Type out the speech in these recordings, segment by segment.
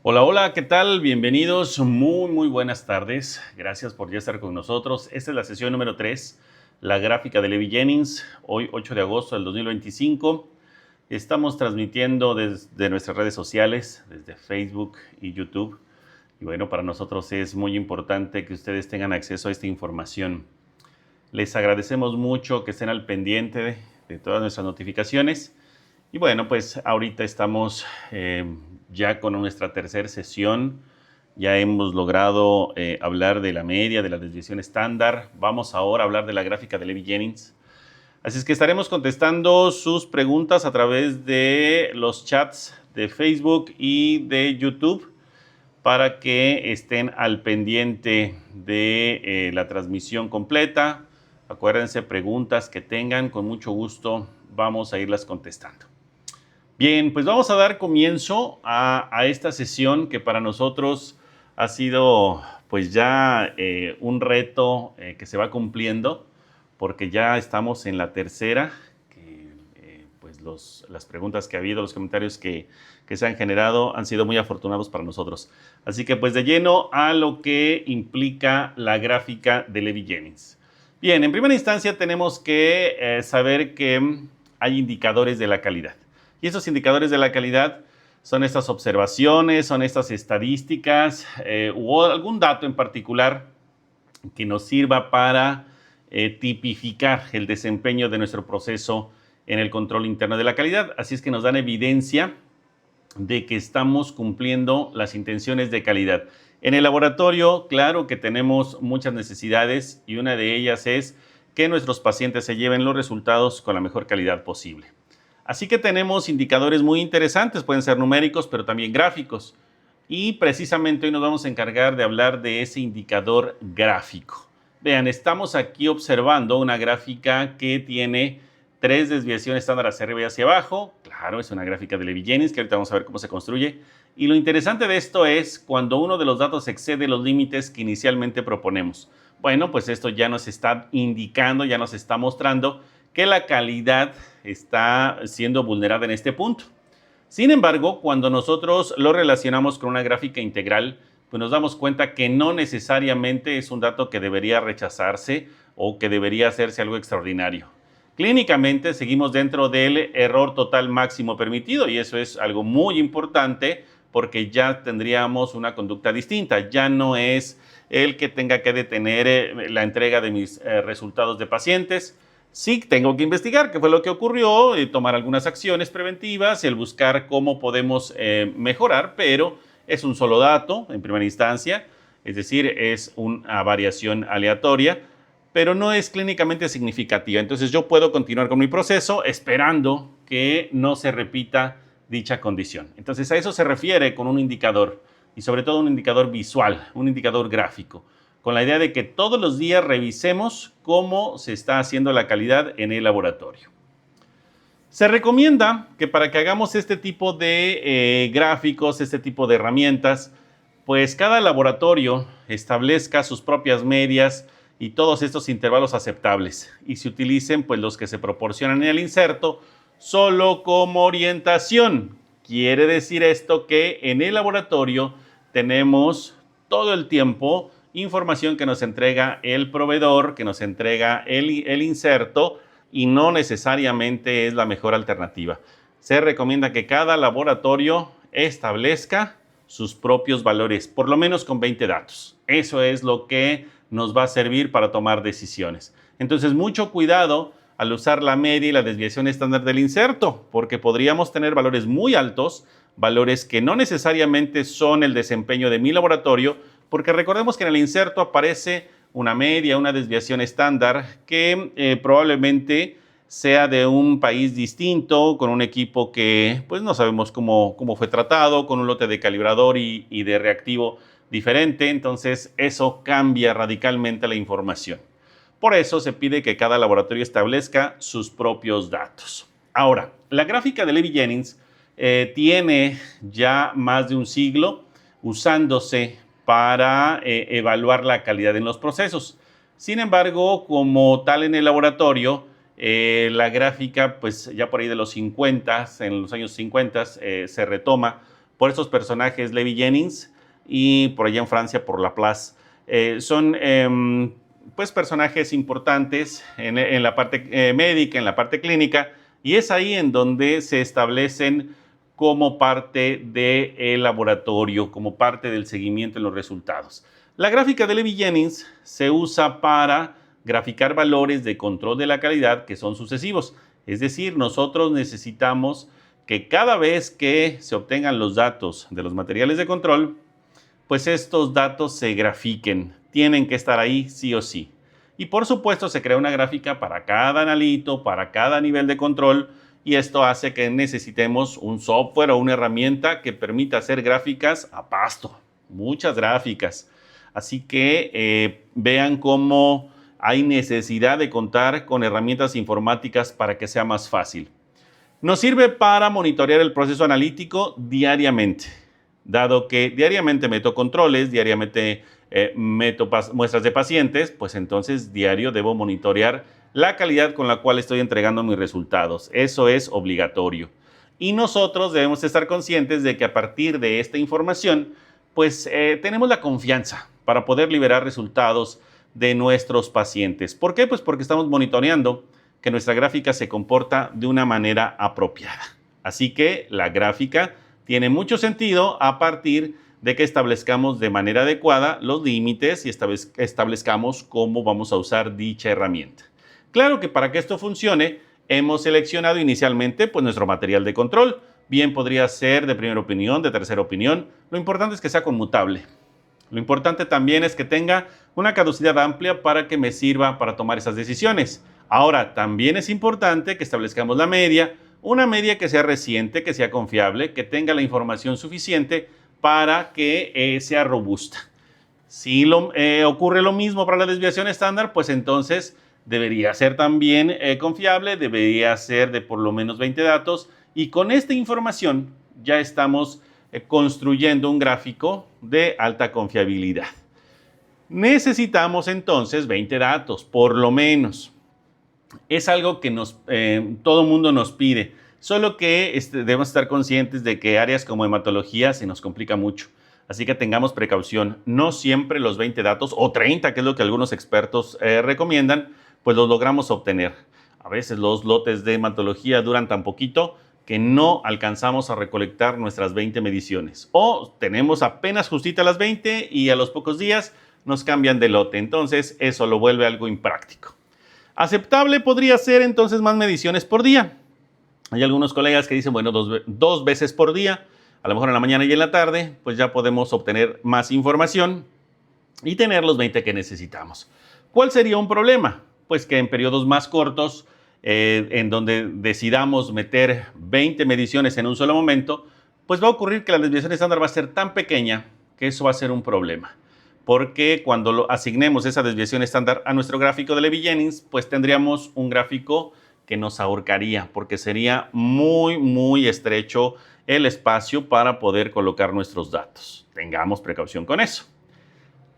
Hola, hola, ¿qué tal? Bienvenidos, muy buenas tardes. Gracias por ya estar con nosotros. Esta es la sesión número 3, la gráfica de Levi Jennings, hoy 8 de agosto del 2025. Estamos transmitiendo desde nuestras redes sociales, desde Facebook y YouTube. Y bueno, para nosotros es muy importante que ustedes tengan acceso a esta información. Les agradecemos mucho que estén al pendiente de todas nuestras notificaciones. Y bueno, pues ahorita estamos ya con nuestra tercera sesión. Ya hemos logrado hablar de la media, de la desviación estándar. Vamos ahora a hablar de la gráfica de Levi Jennings. Así es que estaremos contestando sus preguntas a través de los chats de Facebook y de YouTube para que estén al pendiente de la transmisión completa. Acuérdense, preguntas que tengan, con mucho gusto vamos a irlas contestando. Bien, pues vamos a dar comienzo a esta sesión que para nosotros ha sido pues ya un reto que se va cumpliendo porque ya estamos en la tercera, que pues las preguntas que ha habido, los comentarios que se han generado han sido muy afortunados para nosotros. Así que pues de lleno a lo que implica la gráfica de Levi Jennings. Bien, en primera instancia tenemos que saber que hay indicadores de la calidad. Y esos indicadores de la calidad son estas observaciones, son estas estadísticas o algún dato en particular que nos sirva para tipificar el desempeño de nuestro proceso en el control interno de la calidad. Así es que nos dan evidencia de que estamos cumpliendo las intenciones de calidad. En el laboratorio, claro que tenemos muchas necesidades y una de ellas es que nuestros pacientes se lleven los resultados con la mejor calidad posible. Así que tenemos indicadores muy interesantes, pueden ser numéricos, pero también gráficos. Y precisamente hoy nos vamos a encargar de hablar de ese indicador gráfico. Vean, estamos aquí observando una gráfica que tiene 3 desviaciones estándar hacia arriba y hacia abajo. Claro, es una gráfica de Levi Jennings, que ahorita vamos a ver cómo se construye. Y lo interesante de esto es cuando uno de los datos excede los límites que inicialmente proponemos. Bueno, pues esto ya nos está indicando, ya nos está mostrando que la calidad está siendo vulnerada en este punto. Sin embargo, cuando nosotros lo relacionamos con una gráfica integral, pues nos damos cuenta que no necesariamente es un dato que debería rechazarse o que debería hacerse algo extraordinario. Clínicamente seguimos dentro del error total máximo permitido y eso es algo muy importante porque ya tendríamos una conducta distinta. Ya no es el que tenga que detener la entrega de mis resultados de pacientes. Sí, tengo que investigar qué fue lo que ocurrió, tomar algunas acciones preventivas, el buscar cómo podemos mejorar, pero es un solo dato en primera instancia, es decir, es una variación aleatoria, pero no es clínicamente significativa. Entonces yo puedo continuar con mi proceso esperando que no se repita dicha condición. Entonces a eso se refiere con un indicador y sobre todo un indicador visual, un indicador gráfico, con la idea de que todos los días revisemos cómo se está haciendo la calidad en el laboratorio. Se recomienda que para que hagamos este tipo de gráficos, este tipo de herramientas, pues cada laboratorio establezca sus propias medias y todos estos intervalos aceptables y se utilicen pues los que se proporcionan en el inserto solo como orientación. Quiere decir esto que en el laboratorio tenemos todo el tiempo información que nos entrega el proveedor, que nos entrega el inserto y no necesariamente es la mejor alternativa. Se recomienda que cada laboratorio establezca sus propios valores, por lo menos con 20 datos. Eso es lo que nos va a servir para tomar decisiones. Entonces, mucho cuidado al usar la media y la desviación estándar del inserto, porque podríamos tener valores muy altos, valores que no necesariamente son el desempeño de mi laboratorio, porque recordemos que en el inserto aparece una media, una desviación estándar que probablemente sea de un país distinto, con un equipo que pues no sabemos cómo fue tratado, con un lote de calibrador y de reactivo diferente. Entonces eso cambia radicalmente la información. Por eso se pide que cada laboratorio establezca sus propios datos. Ahora, la gráfica de Levi Jennings tiene ya más de un siglo usándose para evaluar la calidad en los procesos. Sin embargo, como tal en el laboratorio, la gráfica, pues ya por ahí de los 50, en los años 50, se retoma por estos personajes Lévy-Jennings y por allá en Francia por Laplace. Son pues personajes importantes en la parte médica, en la parte clínica, y es ahí en donde se establecen como parte del laboratorio, como parte del seguimiento en los resultados. La gráfica de Lévy-Jennings se usa para graficar valores de control de la calidad que son sucesivos. Es decir, nosotros necesitamos que cada vez que se obtengan los datos de los materiales de control, pues estos datos se grafiquen. Tienen que estar ahí sí o sí. Y por supuesto se crea una gráfica para cada analito, para cada nivel de control, y esto hace que necesitemos un software o una herramienta que permita hacer gráficas a pasto, muchas gráficas. Así que vean cómo hay necesidad de contar con herramientas informáticas para que sea más fácil. Nos sirve para monitorear el proceso analítico diariamente. Dado que diariamente meto controles, diariamente meto muestras de pacientes, pues entonces diario debo monitorear la calidad con la cual estoy entregando mis resultados. Eso es obligatorio. Y nosotros debemos estar conscientes de que a partir de esta información, pues tenemos la confianza para poder liberar resultados de nuestros pacientes. ¿Por qué? Pues porque estamos monitoreando que nuestra gráfica se comporta de una manera apropiada. Así que la gráfica tiene mucho sentido a partir de que establezcamos de manera adecuada los límites y establezcamos cómo vamos a usar dicha herramienta. Claro que para que esto funcione, hemos seleccionado inicialmente pues, nuestro material de control. Bien podría ser de primera opinión, de tercera opinión. Lo importante es que sea conmutable. Lo importante también es que tenga una caducidad amplia para que me sirva para tomar esas decisiones. Ahora, también es importante que establezcamos la media, una media que sea reciente, que sea confiable, que tenga la información suficiente para que sea robusta. Si ocurre lo mismo para la desviación estándar, pues entonces debería ser también confiable, debería ser de por lo menos 20 datos, y con esta información ya estamos construyendo un gráfico de alta confiabilidad. Necesitamos entonces 20 datos, por lo menos. Es algo que todo mundo nos pide, solo que debemos estar conscientes de que áreas como hematología se nos complica mucho. Así que tengamos precaución. No siempre los 20 datos o 30, que es lo que algunos expertos recomiendan, pues los logramos obtener. A veces los lotes de hematología duran tan poquito que no alcanzamos a recolectar nuestras 20 mediciones. O tenemos apenas justita las 20 y a los pocos días nos cambian de lote. Entonces eso lo vuelve algo impráctico. Aceptable podría ser entonces más mediciones por día. Hay algunos colegas que dicen, bueno, dos veces por día, a lo mejor en la mañana y en la tarde, pues ya podemos obtener más información y tener los 20 que necesitamos. ¿Cuál sería un problema? Pues que en periodos más cortos, en donde decidamos meter 20 mediciones en un solo momento, pues va a ocurrir que la desviación estándar va a ser tan pequeña que eso va a ser un problema. Porque cuando asignemos esa desviación estándar a nuestro gráfico de Lévy-Jennings, pues tendríamos un gráfico que nos ahorcaría, porque sería muy estrecho el espacio para poder colocar nuestros datos. Tengamos precaución con eso.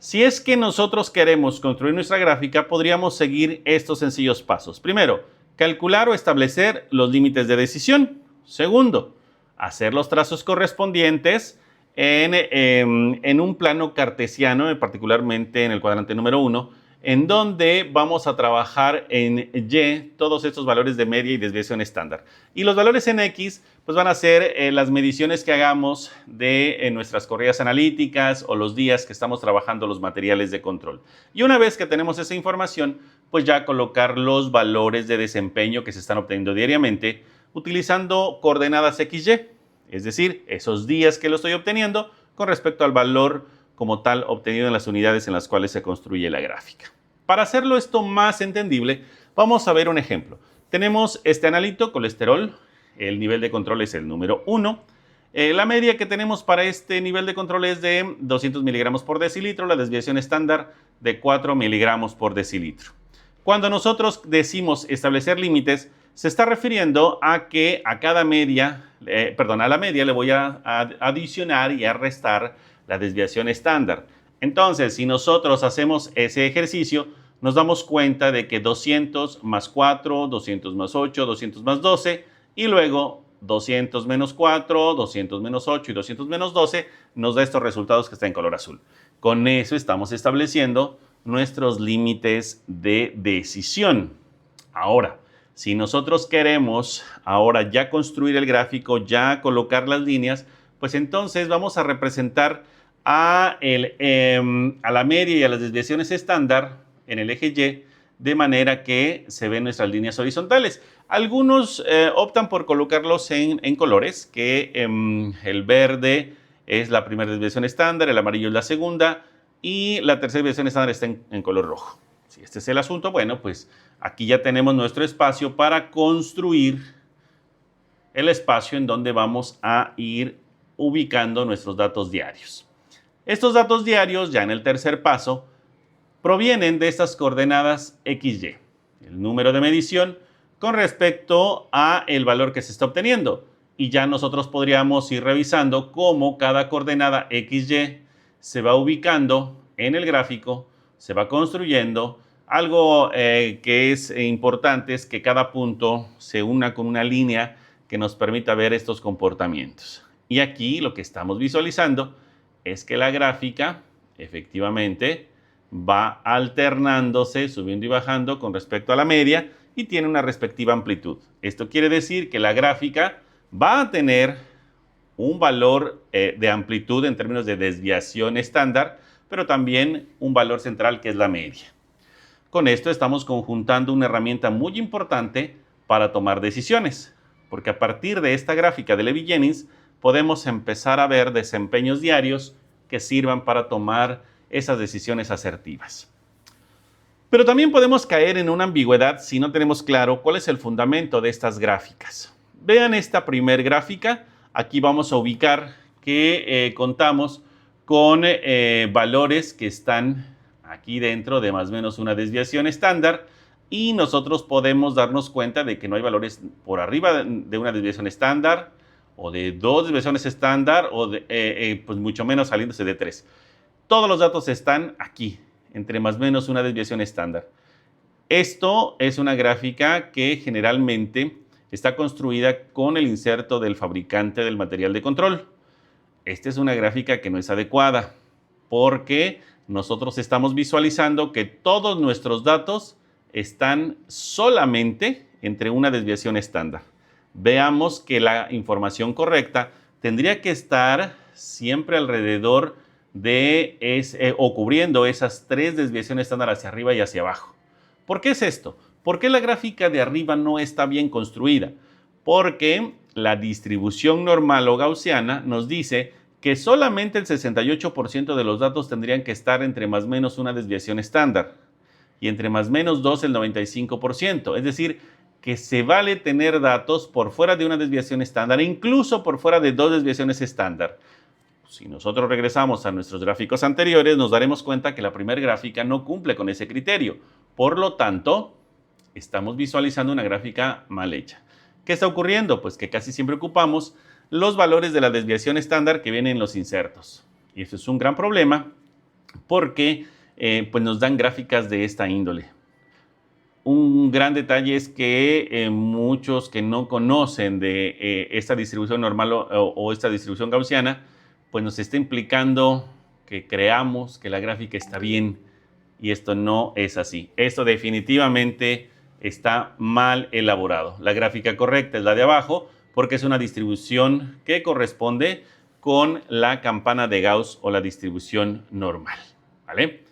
Si es que nosotros queremos construir nuestra gráfica, podríamos seguir estos sencillos pasos. Primero, calcular o establecer los límites de decisión. Segundo, hacer los trazos correspondientes en un plano cartesiano, particularmente en el cuadrante número 1, en donde vamos a trabajar en Y todos estos valores de media y desviación estándar. Y los valores en X pues van a ser las mediciones que hagamos de nuestras corridas analíticas o los días que estamos trabajando los materiales de control. Y una vez que tenemos esa información, pues ya colocar los valores de desempeño que se están obteniendo diariamente utilizando coordenadas XY, es decir, esos días que lo estoy obteniendo con respecto al valor como tal obtenido en las unidades en las cuales se construye la gráfica. Para hacerlo esto más entendible, vamos a ver un ejemplo. Tenemos este analito, colesterol, el nivel de control es el número 1. La media que tenemos para este nivel de control es de 200 miligramos por decilitro, la desviación estándar de 4 miligramos por decilitro. Cuando nosotros decimos establecer límites, se está refiriendo a que a la media le voy a adicionar y a restar la desviación estándar. Entonces, si nosotros hacemos ese ejercicio, nos damos cuenta de que 200 más 4, 200 más 8, 200 más 12 y luego 200 menos 4, 200 menos 8 y 200 menos 12 nos da estos resultados que están en color azul. Con eso estamos estableciendo nuestros límites de decisión. Ahora, si nosotros queremos ahora ya construir el gráfico, ya colocar las líneas, pues entonces vamos a representar a la media y a las desviaciones estándar en el eje Y, de manera que se ven nuestras líneas horizontales. Algunos optan por colocarlos en colores, que el verde es la primera desviación estándar, el amarillo es la segunda y la tercera desviación estándar está en color rojo. Si este es el asunto, bueno, pues aquí ya tenemos nuestro espacio para construir el espacio en donde vamos a ir ubicando nuestros datos diarios. Estos datos diarios, ya en el tercer paso, provienen de estas coordenadas XY, el número de medición con respecto a el valor que se está obteniendo. Y ya nosotros podríamos ir revisando cómo cada coordenada XY se va ubicando en el gráfico, se va construyendo. Algo que es importante es que cada punto se una con una línea que nos permita ver estos comportamientos. Y aquí lo que estamos visualizando es que la gráfica efectivamente va alternándose, subiendo y bajando con respecto a la media y tiene una respectiva amplitud. Esto quiere decir que la gráfica va a tener un valor de amplitud en términos de desviación estándar, pero también un valor central que es la media. Con esto estamos conjuntando una herramienta muy importante para tomar decisiones, porque a partir de esta gráfica de Levi-Jennings podemos empezar a ver desempeños diarios que sirvan para tomar esas decisiones asertivas. Pero también podemos caer en una ambigüedad si no tenemos claro cuál es el fundamento de estas gráficas. Vean esta primer gráfica. Aquí vamos a ubicar que contamos con valores que están aquí dentro de más o menos una desviación estándar y nosotros podemos darnos cuenta de que no hay valores por arriba de una desviación estándar o de dos desviaciones estándar o pues mucho menos saliéndose de 3. Todos los datos están aquí, entre más o menos una desviación estándar. Esto es una gráfica que generalmente está construida con el inserto del fabricante del material de control. Esta es una gráfica que no es adecuada porque nosotros estamos visualizando que todos nuestros datos están solamente entre una desviación estándar. Veamos que la información correcta tendría que estar siempre alrededor de o cubriendo esas 3 desviaciones estándar hacia arriba y hacia abajo. ¿Por qué es esto? ¿Por qué la gráfica de arriba no está bien construida? Porque la distribución normal o gaussiana nos dice que solamente el 68% de los datos tendrían que estar entre más o menos una desviación estándar y entre más o menos 2 el 95%. Es decir, que se vale tener datos por fuera de una desviación estándar e incluso por fuera de 2 desviaciones estándar. Si nosotros regresamos a nuestros gráficos anteriores, nos daremos cuenta que la primera gráfica no cumple con ese criterio. Por lo tanto, estamos visualizando una gráfica mal hecha. ¿Qué está ocurriendo? Pues que casi siempre ocupamos los valores de la desviación estándar que vienen en los insertos. Y eso es un gran problema porque pues nos dan gráficas de esta índole. Un gran detalle es que muchos que no conocen de esta distribución normal o esta distribución gaussiana, pues nos está implicando que creamos que la gráfica está bien y esto no es así. Esto definitivamente está mal elaborado. La gráfica correcta es la de abajo porque es una distribución que corresponde con la campana de Gauss o la distribución normal, ¿vale?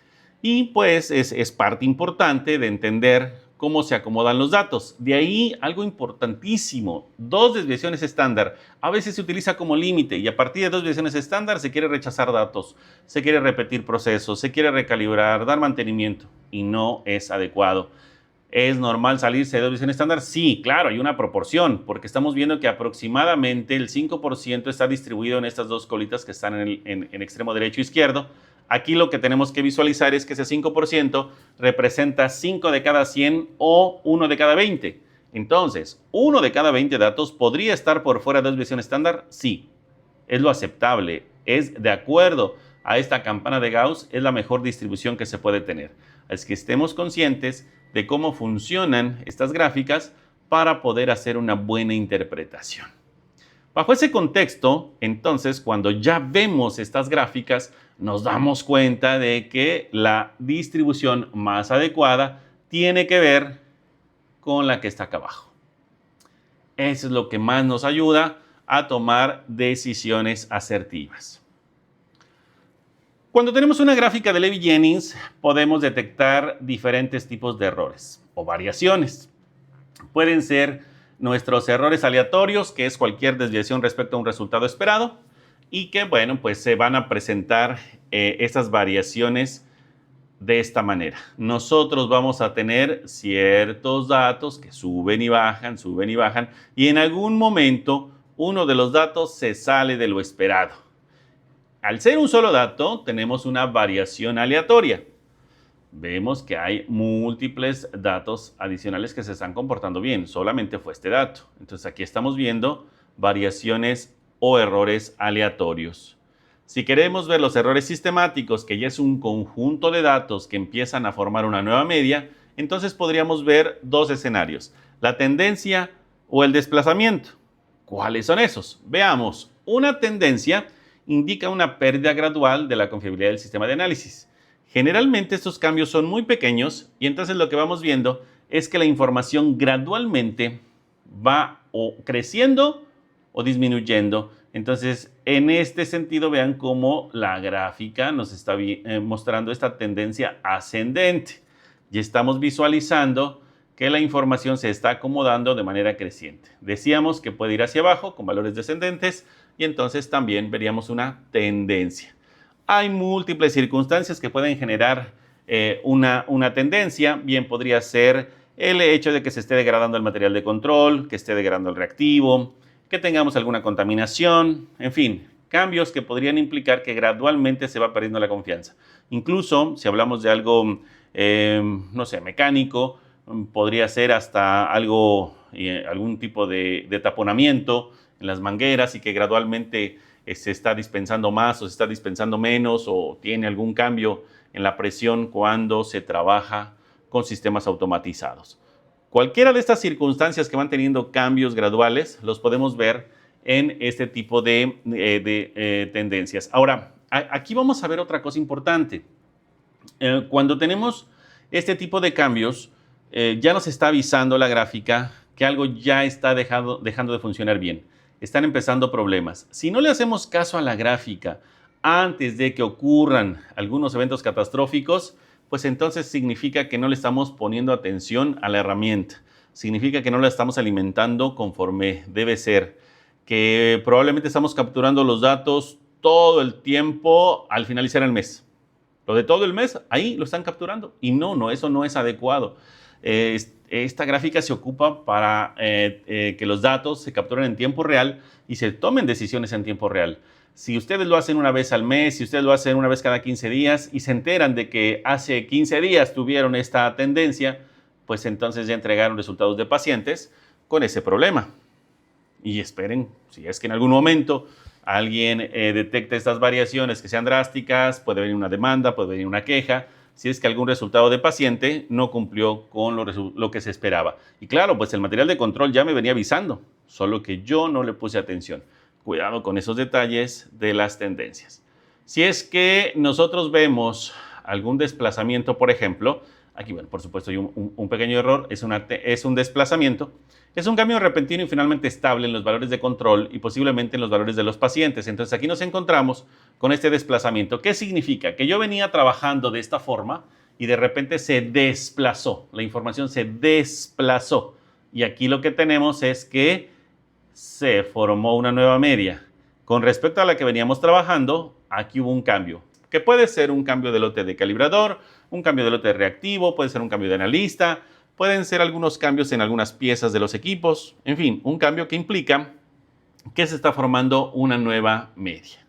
Y pues es parte importante de entender cómo se acomodan los datos. De ahí algo importantísimo, 2 desviaciones estándar. A veces se utiliza como límite y a partir de 2 desviaciones estándar se quiere rechazar datos, se quiere repetir procesos, se quiere recalibrar, dar mantenimiento y no es adecuado. ¿Es normal salirse de 2 desviaciones estándar? Sí, claro, hay una proporción porque estamos viendo que aproximadamente el 5% está distribuido en estas 2 colitas que están en extremo derecho e izquierdo. Aquí lo que tenemos que visualizar es que ese 5% representa 5 de cada 100 o 1 de cada 20. Entonces, 1 de cada 20 datos podría estar por fuera de la desviación estándar. Sí, es lo aceptable, es de acuerdo a esta campana de Gauss, es la mejor distribución que se puede tener. Es que estemos conscientes de cómo funcionan estas gráficas para poder hacer una buena interpretación. Bajo ese contexto, entonces, cuando ya vemos estas gráficas, nos damos cuenta de que la distribución más adecuada tiene que ver con la que está acá abajo. Eso es lo que más nos ayuda a tomar decisiones asertivas. Cuando tenemos una gráfica de Levy-Jennings, podemos detectar diferentes tipos de errores o variaciones. Pueden ser nuestros errores aleatorios, que es cualquier desviación respecto a un resultado esperado, y que, bueno, pues se van a presentar estas variaciones de esta manera. Nosotros vamos a tener ciertos datos que suben y bajan, y en algún momento uno de los datos se sale de lo esperado. Al ser un solo dato, tenemos una variación aleatoria. Vemos que hay múltiples datos adicionales que se están comportando bien. Solamente fue este dato. Entonces aquí estamos viendo variaciones o errores aleatorios. Si queremos ver los errores sistemáticos, que ya es un conjunto de datos que empiezan a formar una nueva media, entonces podríamos ver dos escenarios: la tendencia o el desplazamiento. ¿Cuáles son esos? Veamos. Una tendencia indica una pérdida gradual de la confiabilidad del sistema de análisis. Generalmente estos cambios son muy pequeños y entonces lo que vamos viendo es que la información gradualmente va o creciendo o disminuyendo. Entonces, en este sentido, vean cómo la gráfica nos está mostrando esta tendencia ascendente. Y estamos visualizando que la información se está acomodando de manera creciente. Decíamos que puede ir hacia abajo con valores descendentes y entonces también veríamos una tendencia. Hay múltiples circunstancias que pueden generar una tendencia. Bien podría ser el hecho de que se esté degradando el material de control, que esté degradando el reactivo, que tengamos alguna contaminación, en fin, cambios que podrían implicar que gradualmente se va perdiendo la confianza. Incluso si hablamos de algo, no sé, mecánico, podría ser hasta algo, algún tipo de taponamiento en las mangueras y que gradualmente se está dispensando más o se está dispensando menos o tiene algún cambio en la presión cuando se trabaja con sistemas automatizados. Cualquiera de estas circunstancias que van teniendo cambios graduales los podemos ver en este tipo de tendencias. Ahora, aquí vamos a ver otra cosa importante. Cuando tenemos este tipo de cambios, ya nos está avisando la gráfica que algo ya está dejando de funcionar bien. Están empezando problemas. Si no le hacemos caso a la gráfica antes de que ocurran algunos eventos catastróficos, pues entonces significa que no le estamos poniendo atención a la herramienta. Significa que no la estamos alimentando conforme debe ser. Que probablemente estamos capturando los datos todo el tiempo al finalizar el mes. Lo de todo el mes, ahí lo están capturando. Y no, eso no es adecuado. Esta gráfica se ocupa para que los datos se capturen en tiempo real y se tomen decisiones en tiempo real. Si ustedes lo hacen una vez al mes, si ustedes lo hacen una vez cada 15 días y se enteran de que hace 15 días tuvieron esta tendencia, pues entonces ya entregaron resultados de pacientes con ese problema. Y esperen, si es que en algún momento alguien detecta estas variaciones que sean drásticas, puede venir una demanda, puede venir una queja, si es que algún resultado de paciente no cumplió con lo que se esperaba. Y claro, pues el material de control ya me venía avisando, solo que yo no le puse atención. Cuidado con esos detalles de las tendencias. Si es que nosotros vemos algún desplazamiento, por ejemplo, aquí, bueno, por supuesto hay un pequeño error, es un desplazamiento, es un cambio repentino y finalmente estable en los valores de control y posiblemente en los valores de los pacientes. Entonces aquí nos encontramos con este desplazamiento. ¿Qué significa? Que yo venía trabajando de esta forma y de repente se desplazó, la información se desplazó. Y aquí lo que tenemos es que se formó una nueva media. Con respecto a la que veníamos trabajando, aquí hubo un cambio, que puede ser un cambio de lote de calibrador, un cambio de lote de reactivo, puede ser un cambio de analista, pueden ser algunos cambios en algunas piezas de los equipos, en fin, un cambio que implica que se está formando una nueva media.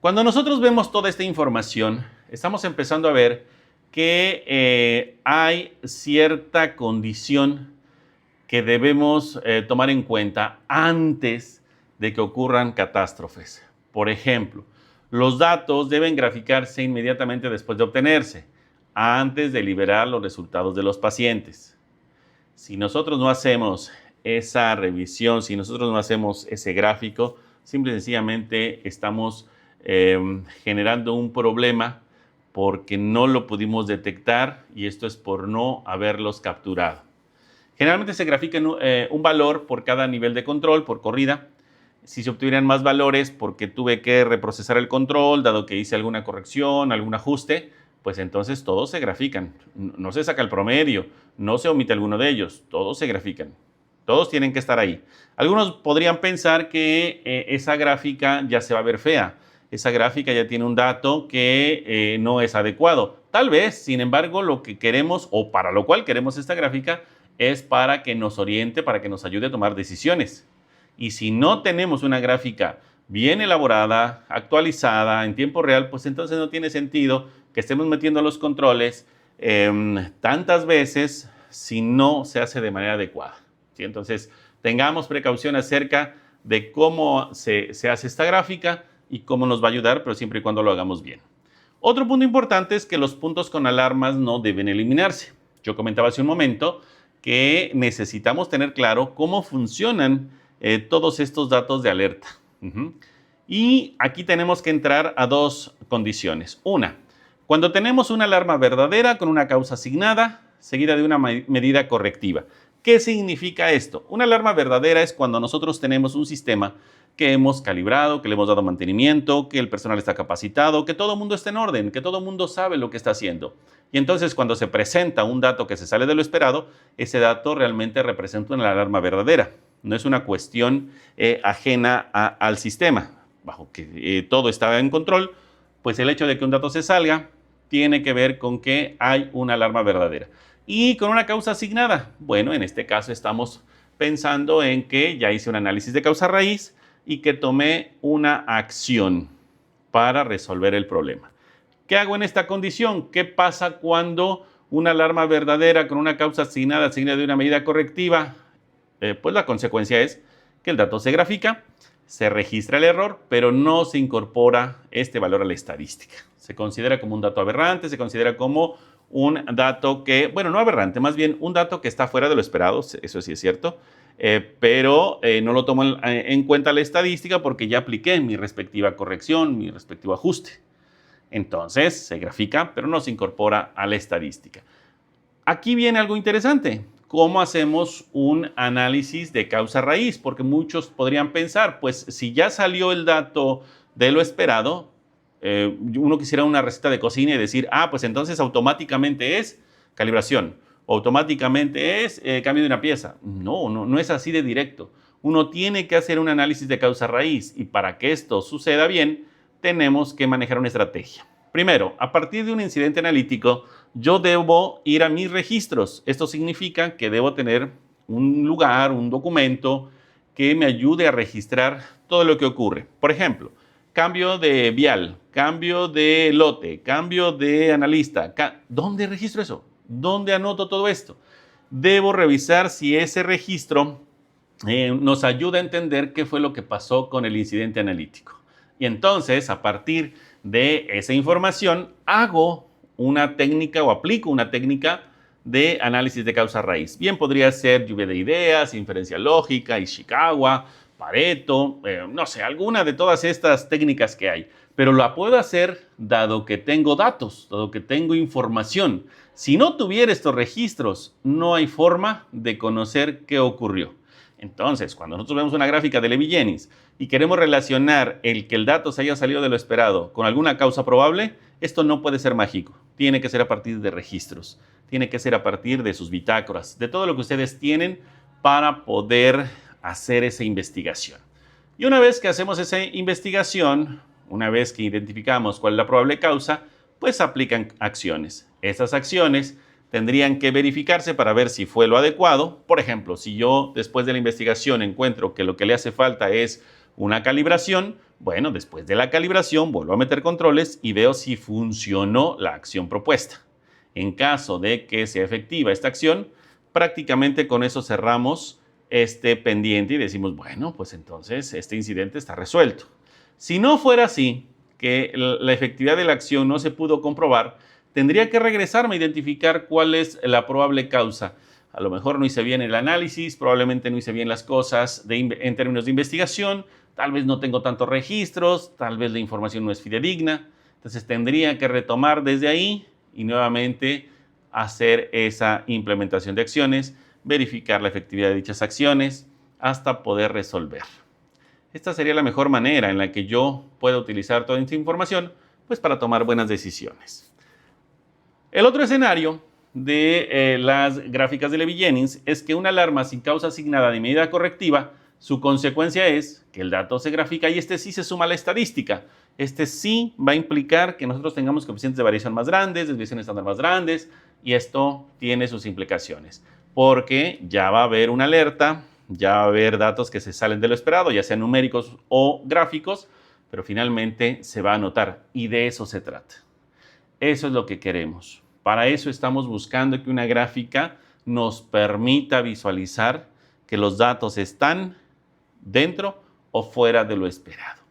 Cuando nosotros vemos toda esta información, estamos empezando a ver que hay cierta condición que debemos tomar en cuenta antes de que ocurran catástrofes. Por ejemplo, los datos deben graficarse inmediatamente después de obtenerse, antes de liberar los resultados de los pacientes. Si nosotros no hacemos esa revisión, si nosotros no hacemos ese gráfico, simple y sencillamente estamos generando un problema porque no lo pudimos detectar y esto es por no haberlos capturado. Generalmente se grafica un valor por cada nivel de control, por corrida. Si se obtuvieran más valores porque tuve que reprocesar el control, dado que hice alguna corrección, algún ajuste, pues entonces todos se grafican. No se saca el promedio, no se omite alguno de ellos, todos se grafican. Todos tienen que estar ahí. Algunos podrían pensar que esa gráfica ya se va a ver fea. Esa gráfica ya tiene un dato que no es adecuado. Tal vez, sin embargo, lo que queremos o para lo cual queremos esta gráfica es para que nos oriente, para que nos ayude a tomar decisiones. Y si no tenemos una gráfica bien elaborada, actualizada, en tiempo real, pues entonces no tiene sentido que estemos metiendo los controles tantas veces si no se hace de manera adecuada. ¿Sí? Entonces, tengamos precaución acerca de cómo se hace esta gráfica y cómo nos va a ayudar, pero siempre y cuando lo hagamos bien. Otro punto importante es que los puntos con alarmas no deben eliminarse. Yo comentaba hace un momento que necesitamos tener claro cómo funcionan todos estos datos de alerta. Y aquí tenemos que entrar a dos condiciones. Una, cuando tenemos una alarma verdadera con una causa asignada, seguida de una medida correctiva. ¿Qué significa esto? Una alarma verdadera es cuando nosotros tenemos un sistema que hemos calibrado, que le hemos dado mantenimiento, que el personal está capacitado, que todo el mundo está en orden, que todo el mundo sabe lo que está haciendo. Y entonces cuando se presenta un dato que se sale de lo esperado, ese dato realmente representa una alarma verdadera. No es una cuestión ajena al sistema. Bajo que todo está en control, pues el hecho de que un dato se salga tiene que ver con que hay una alarma verdadera. Y con una causa asignada. Bueno, en este caso estamos pensando en que ya hice un análisis de causa raíz y que tomé una acción para resolver el problema. ¿Qué hago en esta condición? ¿Qué pasa cuando una alarma verdadera con una causa asignada, seguida de una medida correctiva? Pues la consecuencia es que el dato se grafica, se registra el error, pero no se incorpora este valor a la estadística. Se considera como un dato aberrante, se considera como un dato que, bueno, no aberrante, más bien un dato que está fuera de lo esperado, eso sí es cierto, pero no lo tomo en cuenta la estadística porque ya apliqué mi respectiva corrección, mi respectivo ajuste. Entonces se grafica, pero no se incorpora a la estadística. Aquí viene algo interesante. ¿Cómo hacemos un análisis de causa raíz? Porque muchos podrían pensar, pues si ya salió el dato de lo esperado, uno quisiera una receta de cocina y decir, pues entonces automáticamente es calibración, automáticamente es cambio de una pieza. No es así de directo. Uno tiene que hacer un análisis de causa raíz y para que esto suceda bien, tenemos que manejar una estrategia. Primero, a partir de un incidente analítico, yo debo ir a mis registros. Esto significa que debo tener un lugar, un documento que me ayude a registrar todo lo que ocurre. Por ejemplo, cambio de vial, cambio de lote, cambio de analista. ¿Dónde registro eso? ¿Dónde anoto todo esto? Debo revisar si ese registro nos ayuda a entender qué fue lo que pasó con el incidente analítico. Y entonces, a partir de esa información, hago una técnica o aplico una técnica de análisis de causa raíz. Bien, podría ser lluvia de ideas, inferencia lógica, Ishikawa, Pareto, no sé, alguna de todas estas técnicas que hay. Pero la puedo hacer dado que tengo datos, dado que tengo información. Si no tuviera estos registros, no hay forma de conocer qué ocurrió. Entonces, cuando nosotros vemos una gráfica de Levi-Jennings y queremos relacionar el que el dato se haya salido de lo esperado con alguna causa probable, esto no puede ser mágico. Tiene que ser a partir de registros, tiene que ser a partir de sus bitácoras, de todo lo que ustedes tienen para poder hacer esa investigación. Y una vez que hacemos esa investigación, una vez que identificamos cuál es la probable causa, pues aplican acciones. Estas acciones tendrían que verificarse para ver si fue lo adecuado. Por ejemplo, si yo después de la investigación encuentro que lo que le hace falta es una calibración, bueno, después de la calibración vuelvo a meter controles y veo si funcionó la acción propuesta. En caso de que sea efectiva esta acción, prácticamente con eso cerramos este pendiente y decimos, bueno, pues entonces este incidente está resuelto. Si no fuera así, que la efectividad de la acción no se pudo comprobar, tendría que regresarme a identificar cuál es la probable causa. a lo mejor no hice bien el análisis, probablemente no hice bien las cosas en términos de investigación, tal vez no tengo tantos registros, tal vez la información no es fidedigna. Entonces tendría que retomar desde ahí y nuevamente hacer esa implementación de acciones, verificar la efectividad de dichas acciones hasta poder resolver. Esta sería la mejor manera en la que yo pueda utilizar toda esta información pues, para tomar buenas decisiones. El otro escenario de las gráficas de Levy-Jennings es que una alarma sin causa asignada de medida correctiva, su consecuencia es que el dato se grafica y este sí se suma a la estadística. Este sí va a implicar que nosotros tengamos coeficientes de variación más grandes, desviación estándar más grandes, y esto tiene sus implicaciones, porque ya va a haber una alerta, ya va a haber datos que se salen de lo esperado, ya sean numéricos o gráficos, pero finalmente se va a anotar y de eso se trata. Eso es lo que queremos. Para eso estamos buscando que una gráfica nos permita visualizar que los datos están dentro o fuera de lo esperado.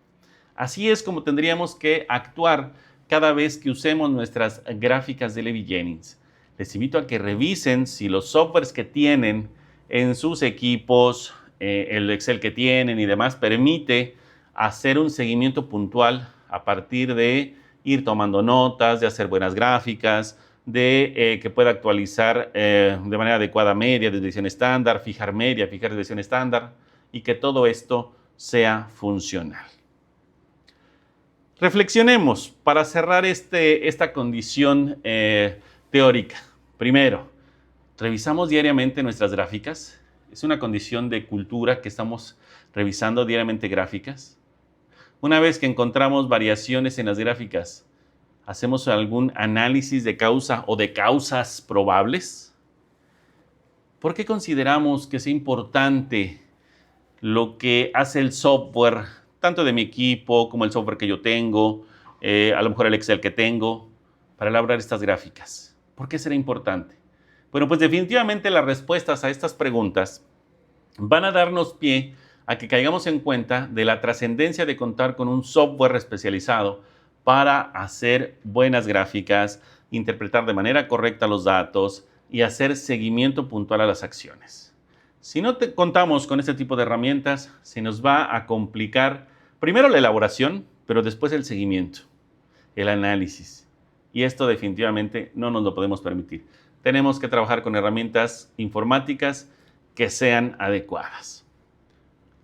Así es como tendríamos que actuar cada vez que usemos nuestras gráficas de Levy-Jennings. Les invito a que revisen si los softwares que tienen en sus equipos, el Excel que tienen y demás, permite hacer un seguimiento puntual a partir de ir tomando notas, de hacer buenas gráficas, de que pueda actualizar de manera adecuada media, desviación estándar, fijar media, fijar desviación estándar y que todo esto sea funcional. Reflexionemos para cerrar esta condición teórica. Primero, revisamos diariamente nuestras gráficas. Es una condición de cultura que estamos revisando diariamente gráficas. Una vez que encontramos variaciones en las gráficas, ¿hacemos algún análisis de causa o de causas probables? ¿Por qué consideramos que es importante lo que hace el software, tanto de mi equipo como el software que yo tengo, a lo mejor el Excel que tengo, para elaborar estas gráficas? ¿Por qué será importante? Bueno, pues definitivamente las respuestas a estas preguntas van a darnos pie a que caigamos en cuenta de la trascendencia de contar con un software especializado para hacer buenas gráficas, interpretar de manera correcta los datos y hacer seguimiento puntual a las acciones. Si no contamos con este tipo de herramientas, se nos va a complicar primero la elaboración, pero después el seguimiento, el análisis. Y esto definitivamente no nos lo podemos permitir. Tenemos que trabajar con herramientas informáticas que sean adecuadas.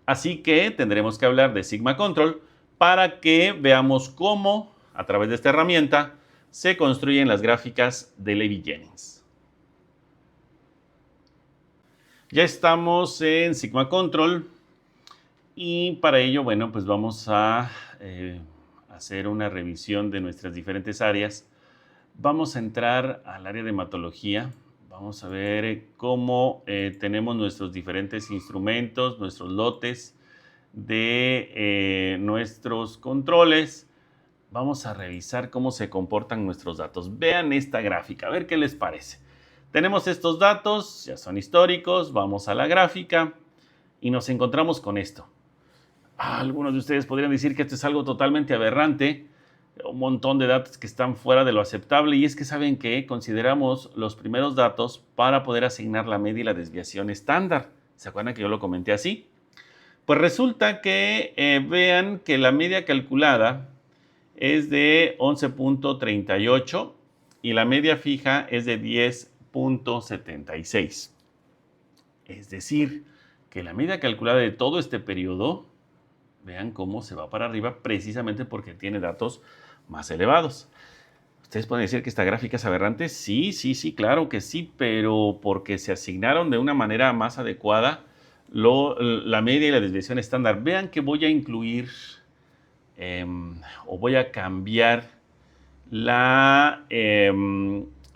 Así que tendremos que hablar de Sigma Control para que veamos cómo, a través de esta herramienta, se construyen las gráficas de Levy-Jennings. Ya estamos en Sigma Control y para ello, bueno, pues vamos a hacer una revisión de nuestras diferentes áreas. Vamos a entrar al área de hematología. Vamos a ver cómo tenemos nuestros diferentes instrumentos, nuestros lotes de nuestros controles. Vamos a revisar cómo se comportan nuestros datos. Vean esta gráfica, a ver qué les parece. Tenemos estos datos, ya son históricos, vamos a la gráfica y nos encontramos con esto. Algunos de ustedes podrían decir que esto es algo totalmente aberrante, un montón de datos que están fuera de lo aceptable, y es que saben que consideramos los primeros datos para poder asignar la media y la desviación estándar. ¿Se acuerdan que yo lo comenté así? Pues resulta que vean que la media calculada es de 11.38 y la media fija es de 10.76. Es decir, que la media calculada de todo este periodo, vean cómo se va para arriba precisamente porque tiene datos más elevados. ¿Ustedes pueden decir que esta gráfica es aberrante? Sí, claro que sí, pero porque se asignaron de una manera más adecuada la media y la desviación estándar. Vean que voy a incluir o voy a cambiar la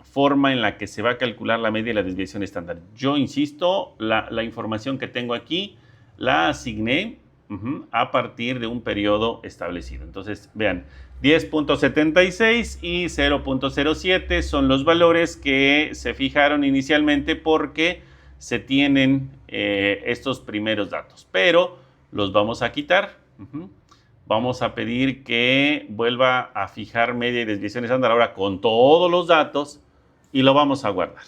forma en la que se va a calcular la media y la desviación estándar. Yo insisto, la información que tengo aquí la asigné a partir de un periodo establecido. Entonces, vean, 10.76 y 0.07 son los valores que se fijaron inicialmente porque se tienen estos primeros datos, pero los vamos a quitar. Vamos a pedir que vuelva a fijar media y desviación estándar ahora con todos los datos y lo vamos a guardar.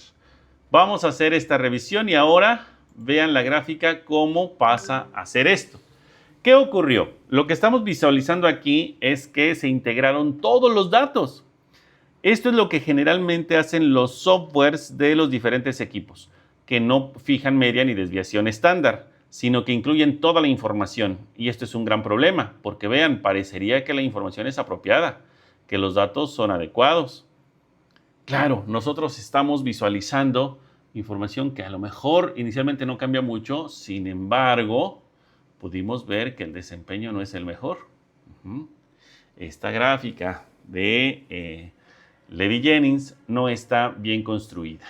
Vamos a hacer esta revisión y ahora vean la gráfica cómo pasa a hacer esto. ¿Qué ocurrió? Lo que estamos visualizando aquí es que se integraron todos los datos. Esto es lo que generalmente hacen los softwares de los diferentes equipos, que no fijan media ni desviación estándar, sino que incluyen toda la información. Y esto es un gran problema, porque vean, parecería que la información es apropiada, que los datos son adecuados. Claro, nosotros estamos visualizando información que a lo mejor inicialmente no cambia mucho, sin embargo, pudimos ver que el desempeño no es el mejor. Esta gráfica de Levy-Jennings no está bien construida.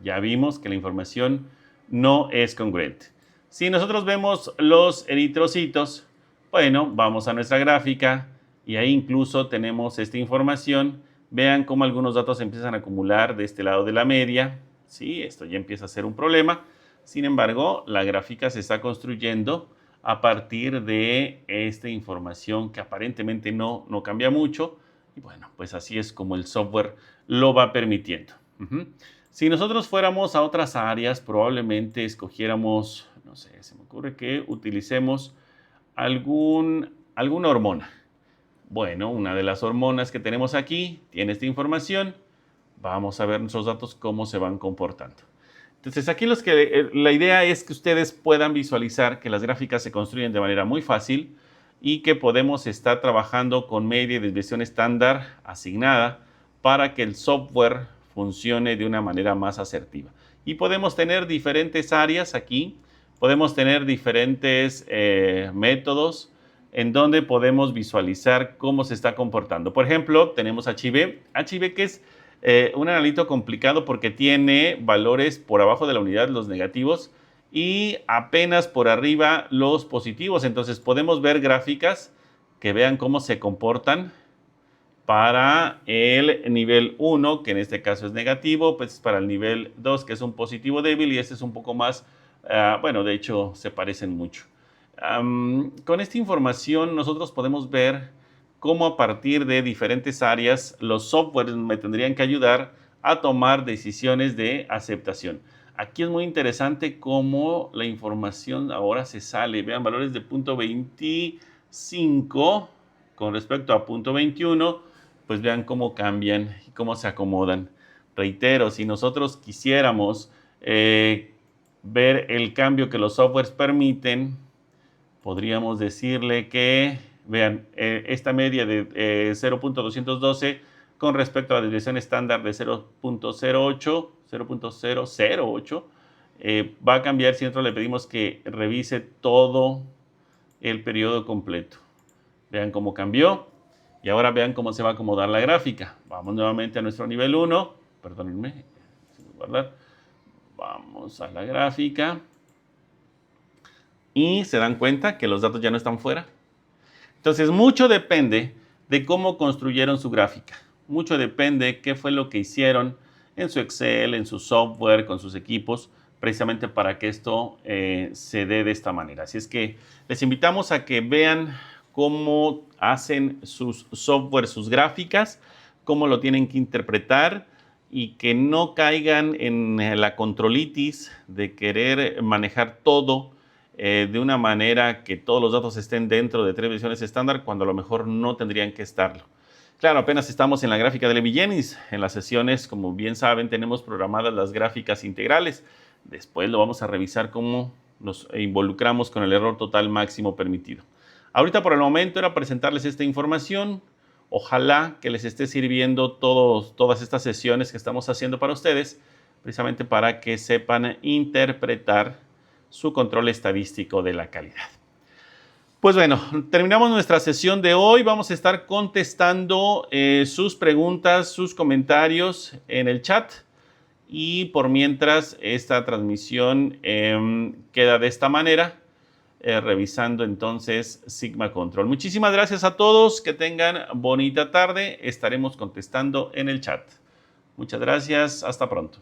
Ya vimos que la información no es congruente. Si nosotros vemos los eritrocitos, bueno, vamos a nuestra gráfica y ahí incluso tenemos esta información. Vean cómo algunos datos se empiezan a acumular de este lado de la media. Sí, esto ya empieza a ser un problema. Sin embargo, la gráfica se está construyendo a partir de esta información que aparentemente no cambia mucho. Y bueno, pues así es como el software lo va permitiendo. Si nosotros fuéramos a otras áreas, probablemente escogiéramos, no sé, se me ocurre que utilicemos alguna hormona. Bueno, una de las hormonas que tenemos aquí tiene esta información. Vamos a ver nuestros datos cómo se van comportando. Entonces, aquí la idea es que ustedes puedan visualizar que las gráficas se construyen de manera muy fácil y que podemos estar trabajando con media y desviación estándar asignada para que el software funcione de una manera más asertiva. Y podemos tener diferentes áreas aquí, podemos tener diferentes métodos en donde podemos visualizar cómo se está comportando. Por ejemplo, tenemos HIV que es un analito complicado porque tiene valores por abajo de la unidad, los negativos, y apenas por arriba los positivos. Entonces podemos ver gráficas que vean cómo se comportan para el nivel 1, que en este caso es negativo, pues para el nivel 2, que es un positivo débil, y este es un poco más, bueno, de hecho se parecen mucho. Con esta información nosotros podemos ver cómo a partir de diferentes áreas los softwares me tendrían que ayudar a tomar decisiones de aceptación. Aquí es muy interesante cómo la información ahora se sale. Vean, valores de punto 25 con respecto a punto 21, pues vean cómo cambian y cómo se acomodan. Reitero, si nosotros quisiéramos ver el cambio que los softwares permiten, podríamos decirle que, vean, esta media de 0.212 con respecto a la desviación estándar de 0.08 va a cambiar si nosotros le pedimos que revise todo el periodo completo. Vean cómo cambió y ahora vean cómo se va a acomodar la gráfica. Vamos nuevamente a nuestro nivel 1, perdónenme, guardar. Vamos a la gráfica y se dan cuenta que los datos ya no están fuera. Entonces, mucho depende de cómo construyeron su gráfica. Mucho depende qué fue lo que hicieron en su Excel, en su software, con sus equipos, precisamente para que esto se dé de esta manera. Así es que les invitamos a que vean cómo hacen sus software, sus gráficas, cómo lo tienen que interpretar y que no caigan en la controlitis de querer manejar todo de una manera que todos los datos estén dentro de 3 versiones estándar cuando a lo mejor no tendrían que estarlo. Claro, apenas estamos en la gráfica de Levy-Jennings. En las sesiones, como bien saben, tenemos programadas las gráficas integrales. Después lo vamos a revisar cómo nos involucramos con el error total máximo permitido. Ahorita por el momento era presentarles esta información. Ojalá que les esté sirviendo todas estas sesiones que estamos haciendo para ustedes, precisamente para que sepan interpretar su control estadístico de la calidad. Pues bueno, terminamos nuestra sesión de hoy. Vamos a estar contestando sus preguntas, sus comentarios en el chat. Y por mientras, esta transmisión queda de esta manera, revisando entonces Sigma Control. Muchísimas gracias a todos. Que tengan bonita tarde. Estaremos contestando en el chat. Muchas gracias. Hasta pronto.